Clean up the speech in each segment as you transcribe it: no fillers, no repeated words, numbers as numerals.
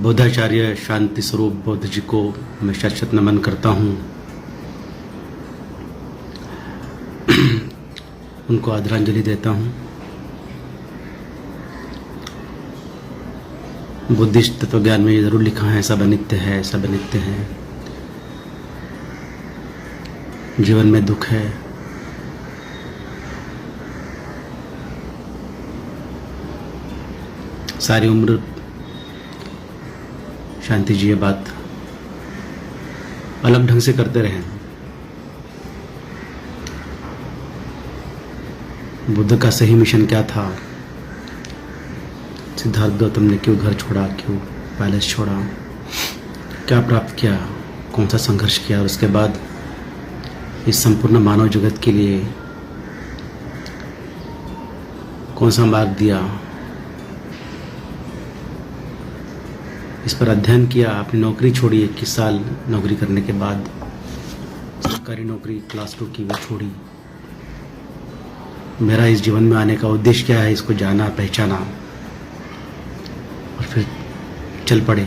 बुद्धाचार्य शांति स्वरूप बुद्ध जी को मैं शत नमन करता हूँ। उनको आदरांजलि देता हूँ। बुद्धिस्ट तत्वज्ञान में ये जरूर लिखा है, सब अनित्य है, सब अनित्य है। जीवन में दुख है, सारी उम्र शांति जी ये बात अलग ढंग से करते रहे। बुद्ध का सही मिशन क्या था? सिद्धार्थ गौतम ने क्यों घर छोड़ा, क्यों पैलेस छोड़ा, क्या प्राप्त किया, कौन सा संघर्ष किया, और उसके बाद इस संपूर्ण मानव जगत के लिए कौन सा मार्ग दिया, इस पर अध्ययन किया। अपनी नौकरी छोड़ी, 21 साल नौकरी करने के बाद सरकारी नौकरी क्लास 2 की वो छोड़ी। मेरा इस जीवन में आने का उद्देश्य क्या है, इसको जाना, पहचाना और फिर चल पड़े।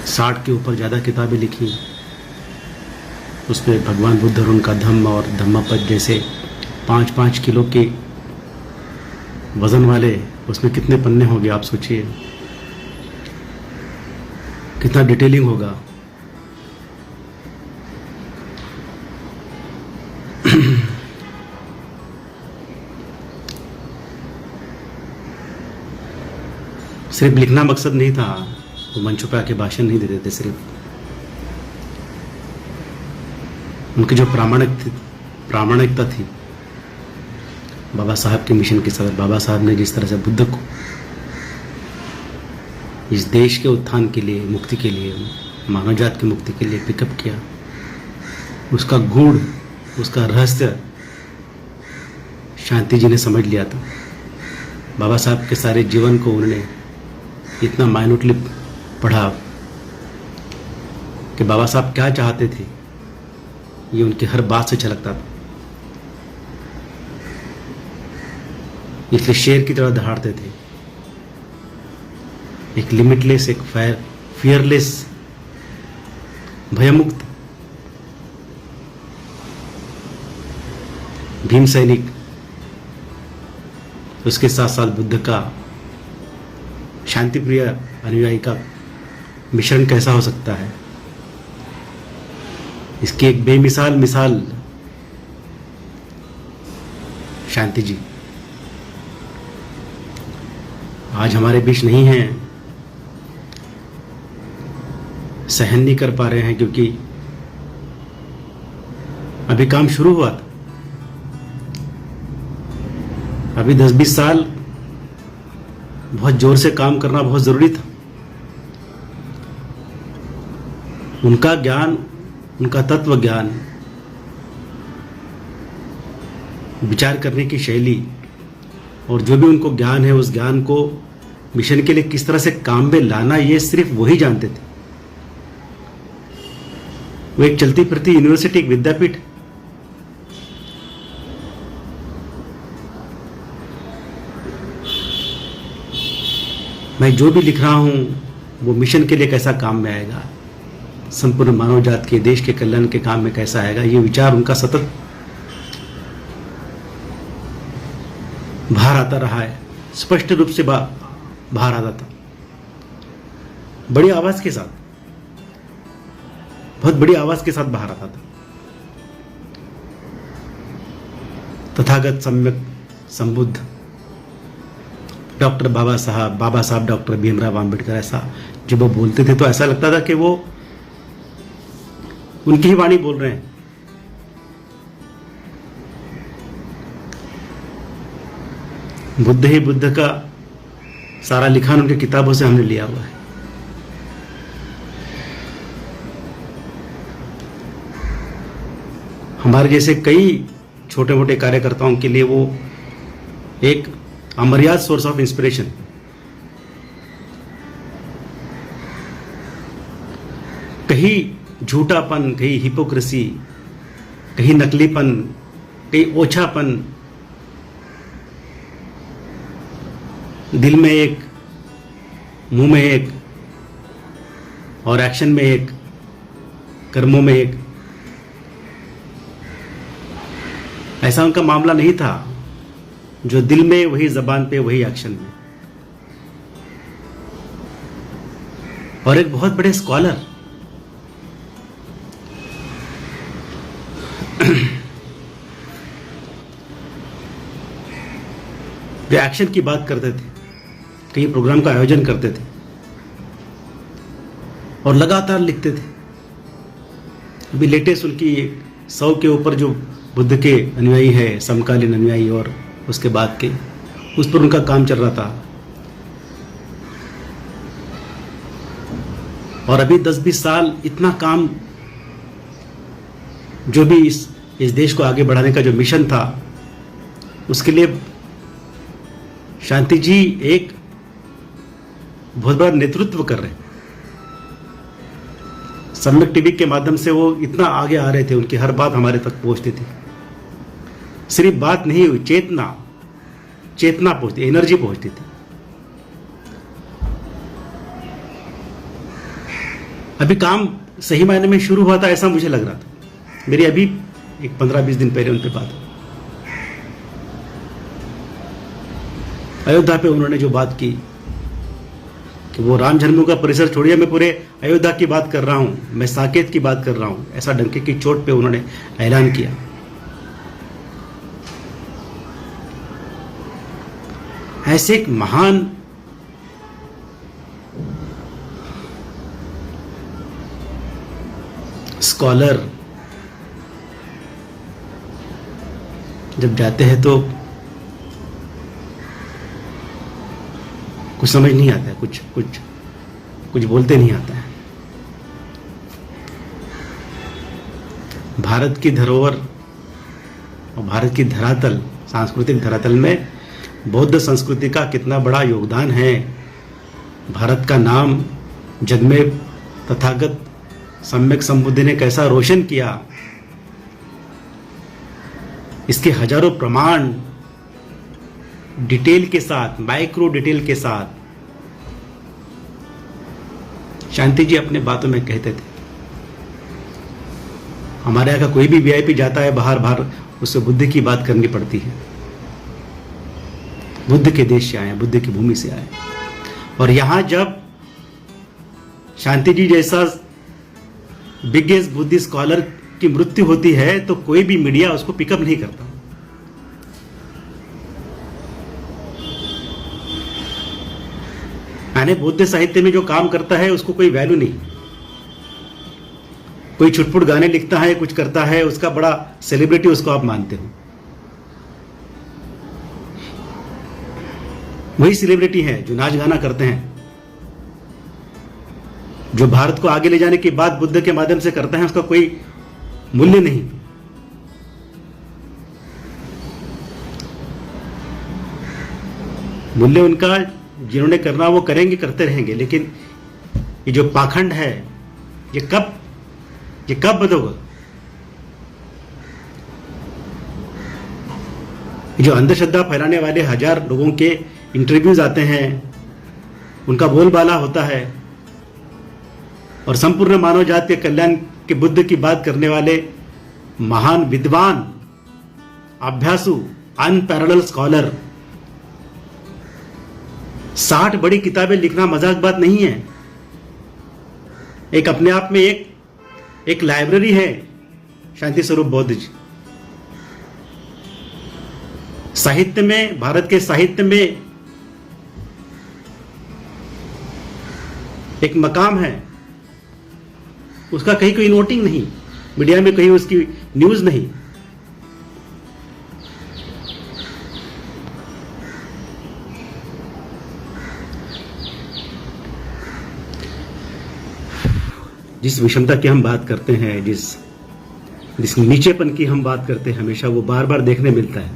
साठ के ऊपर ज़्यादा किताबें लिखी, उसमें भगवान बुद्ध और उनका धम्म और धम्मपद जैसे 5-5 किलो के वजन वाले, उसमें कितने पन्ने होंगे आप सोचिए, कितना डिटेलिंग होगा। सिर्फ लिखना मकसद नहीं था, वो मंचों पे आके भाषण नहीं देते थे सिर्फ। उनकी जो प्रामाणिकता थी, बाबा साहब के मिशन के साथ, बाबा साहब ने जिस तरह से बुद्ध को इस देश के उत्थान के लिए, मुक्ति के लिए, मानव जात की मुक्ति के लिए पिकअप किया, उसका गुण, उसका रहस्य शांति जी ने समझ लिया था। बाबा साहब के सारे जीवन को उन्होंने इतना माइन्यूटली पढ़ा कि बाबा साहब क्या चाहते थे ये उनकी हर बात से झलकता था। इसलिए शेर की तरह दहाड़ते थे, एक लिमिटलेस, एक फियरलेस, भयमुक्त भीम सैनिक। उसके साथ साथ बुद्ध का शांति प्रिय अनुयायी का मिश्रण कैसा हो सकता है, इसकी एक बेमिसाल मिसाल शांति जी आज हमारे बीच नहीं है। सहन नहीं कर पा रहे हैं क्योंकि अभी काम शुरू हुआ था। अभी 10-20 साल बहुत जोर से काम करना बहुत जरूरी था। उनका ज्ञान, उनका तत्व ज्ञान, विचार करने की शैली और जो भी उनको ज्ञान है, उस ज्ञान को मिशन के लिए किस तरह से काम में लाना, ये सिर्फ वही जानते थे। वो एक चलती फिरती यूनिवर्सिटी, एक विद्यापीठ। मैं जो भी लिख रहा हूं वो मिशन के लिए कैसा काम में आएगा, संपूर्ण मानव जात के, देश के कल्याण के काम में कैसा आएगा, ये विचार उनका सतत बाहर आता रहा है। स्पष्ट रूप से बाहर आता था, बड़ी आवाज के साथ, बहुत बड़ी आवाज के साथ बाहर आता था। तथागत सम्यक संबुद्ध डॉक्टर बाबा साहब डॉक्टर भीमराव आंबेडकर, ऐसा जब वो बोलते थे तो ऐसा लगता था कि वो उनकी ही वाणी बोल रहे हैं। बुद्ध ही बुद्ध का सारा लिखान उनकी किताबों से हमने लिया हुआ है। हमारे जैसे कई छोटे मोटे कार्यकर्ताओं के लिए वो एक अमर्याद सोर्स ऑफ इंस्पिरेशन। कहीं झूठापन, कहीं हिपोक्रेसी, कहीं नकलीपन, कहीं ओछापन, दिल में एक, मुंह में एक, और एक्शन में एक, कर्मों में एक। ऐसा उनका मामला नहीं था, जो दिल में वही जबान पे वही एक्शन में। और एक बहुत बड़े स्कॉलर, वे एक्शन की बात करते थे, कई प्रोग्राम का आयोजन करते थे और लगातार लिखते थे। अभी लेटेस्ट उनकी 100 के ऊपर जो बुद्ध के अनुयायी है, समकालीन अनुयायी और उसके बाद के, उस पर उनका काम चल रहा था। और अभी 10-20 साल इतना काम, जो भी इस देश को आगे बढ़ाने का जो मिशन था, उसके लिए शांति जी एक बहुत बड़ा नेतृत्व कर रहे हैं। सम्यक टीवी के माध्यम से वो इतना आगे आ रहे थे, उनकी हर बात हमारे तक पहुंचती थी। सिर्फ बात नहीं हुई, चेतना पहुंचती, एनर्जी पहुंचती थी। अभी काम सही मायने में शुरू हुआ था, ऐसा मुझे लग रहा था। मेरी अभी एक 15-20 दिन पहले उन पे बात हुई। अयोध्या पे उन्होंने जो बात की कि वो राम जन्मभूमि का परिसर छोड़िए, मैं पूरे अयोध्या की बात कर रहा हूं, मैं साकेत की बात कर रहा हूं, ऐसा डंके की चोट पे उन्होंने ऐलान किया। ऐसे एक महान स्कॉलर जब जाते हैं तो कुछ समझ नहीं आता है, कुछ बोलते नहीं आता है। भारत की धरोहर और भारत की धरातल, सांस्कृतिक धरातल में बौद्ध संस्कृति का कितना बड़ा योगदान है। भारत का नाम जग में तथागत सम्यक संबुद्ध ने कैसा रोशन किया, इसके हजारों प्रमाण डिटेल के साथ, माइक्रो डिटेल के साथ शांति जी अपने बातों में कहते थे। हमारे यहाँ का कोई भी वीआईपी जाता है बाहर, उससे बुद्ध की बात करनी पड़ती है। बुद्ध के देश से आए, बुद्ध की भूमि से आए। और यहां जब शांति जी जैसा बिगेस्ट बुद्धिस्ट स्कॉलर की मृत्यु होती है तो कोई भी मीडिया उसको पिकअप नहीं करता। यानी बौद्ध साहित्य में जो काम करता है उसको कोई वैल्यू नहीं। कोई छुटपुट गाने लिखता है, कुछ करता है, उसका बड़ा सेलिब्रिटी उसको आप मानते हो। वही सेलिब्रिटी है जो नाच गाना करते हैं, जो भारत को आगे ले जाने की बात बुद्ध के माध्यम से करते हैं, उसका कोई मूल्य नहीं। मूल्य उनका जिन्होंने करना वो करेंगे, करते रहेंगे। लेकिन ये जो पाखंड है, ये कब बंद होगा? जो अंधश्रद्धा फैलाने वाले 1000 लोगों के इंटरव्यूज आते हैं, उनका बोलबाला होता है, और संपूर्ण मानव जाति के कल्याण के बुद्ध की बात करने वाले महान विद्वान, अभ्यासु, अनपैरेलल स्कॉलर, 60 बड़ी किताबें लिखना मजाक बात नहीं है। एक अपने आप में एक लाइब्रेरी है शांति स्वरूप बौद्ध जी। साहित्य में, भारत के साहित्य में एक मकाम है, उसका कहीं कोई नोटिंग नहीं, मीडिया में कहीं उसकी न्यूज नहीं। जिस विषमता की हम बात करते हैं, जिस नीचेपन की हम बात करते हैं, हमेशा वो बार बार देखने मिलता है।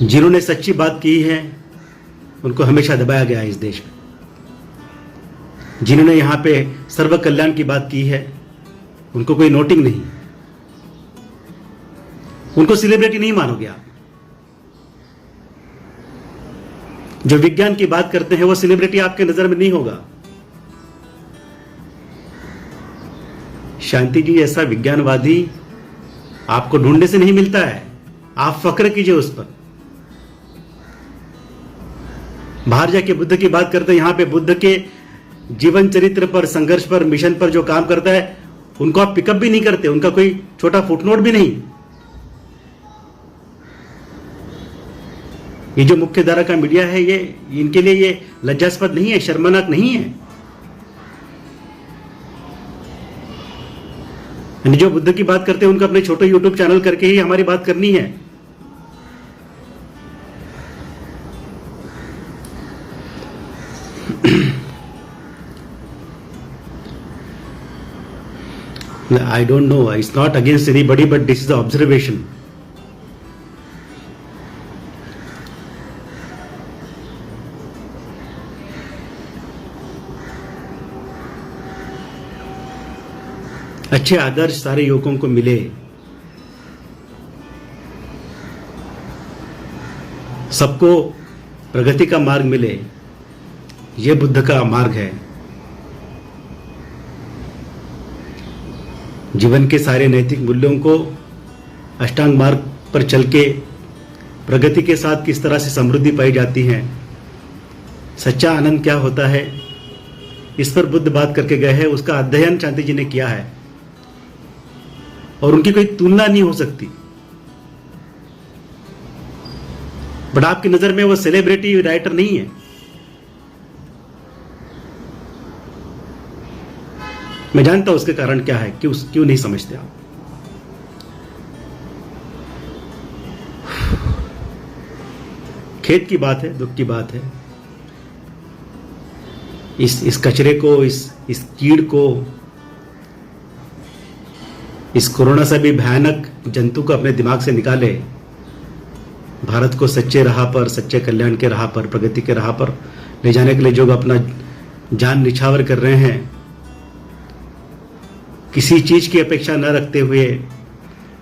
जिन्होंने सच्ची बात की है उनको हमेशा दबाया गया है इस देश में। जिन्होंने यहां पे सर्व कल्याण की बात की है उनको कोई नोटिंग नहीं, उनको सेलिब्रिटी नहीं मानोगे आप। जो विज्ञान की बात करते हैं वो सेलिब्रिटी आपके नजर में नहीं होगा। शांति जी ऐसा विज्ञानवादी आपको ढूंढने से नहीं मिलता है, आप फक्र कीजिए उस पर। बाहर जाके बुद्ध की बात करते हैं, यहां पे बुद्ध के जीवन चरित्र पर, संघर्ष पर, मिशन पर जो काम करता है उनको आप पिकअप भी नहीं करते, उनका कोई छोटा फुटनोट भी नहीं। ये जो मुख्य धारा का मीडिया है, ये इनके लिए ये लज्जास्पद नहीं है, शर्मनाक नहीं है। जो बुद्ध की बात करते हैं उनको अपने छोटे यूट्यूब चैनल करके ही हमारी बात करनी है। I don't know, it's not against anybody, but this is the observation. अच्छे आदर्श सारे युवकों को मिले, सबको प्रगति का मार्ग मिले, यह बुद्ध का मार्ग है। जीवन के सारे नैतिक मूल्यों को अष्टांग मार्ग पर चल के प्रगति के साथ किस तरह से समृद्धि पाई जाती है, सच्चा आनंद क्या होता है, इस पर बुद्ध बात करके गए हैं। उसका अध्ययन शांति जी ने किया है और उनकी कोई तुलना नहीं हो सकती। बट आपकी नजर में वो सेलिब्रिटी राइटर नहीं है। मैं जानता हूं उसके कारण क्या है, क्यों नहीं समझते आप। खेद की बात है, दुख की बात है। इस कचरे को, इस कीड़ को, इस कोरोना से भी भयानक जंतु को अपने दिमाग से निकाले। भारत को सच्चे राह पर, सच्चे कल्याण के राह पर, प्रगति के राह पर ले जाने के लिए जो अपना जान निछावर कर रहे हैं, किसी चीज की अपेक्षा न रखते हुए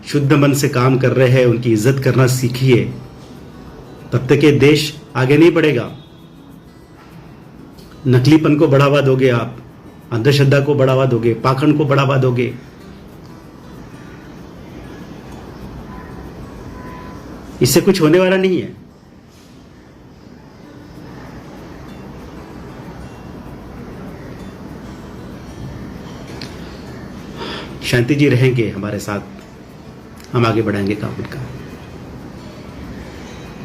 शुद्ध मन से काम कर रहे हैं, उनकी इज्जत करना सीखिए। तब तक ये देश आगे नहीं बढ़ेगा। नकलीपन को बढ़ावा दोगे आप, अंधश्रद्धा को बढ़ावा दोगे, पाखंड को बढ़ावा दोगे, इससे कुछ होने वाला नहीं है। शांति जी रहेंगे हमारे साथ, हम आगे बढ़ाएंगे काम उनका।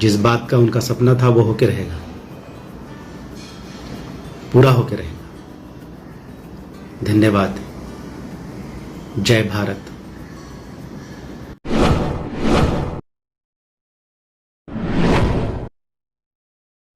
जिस बात का उनका सपना था वो होके रहेगा, पूरा होके रहेगा। धन्यवाद। जय भारत।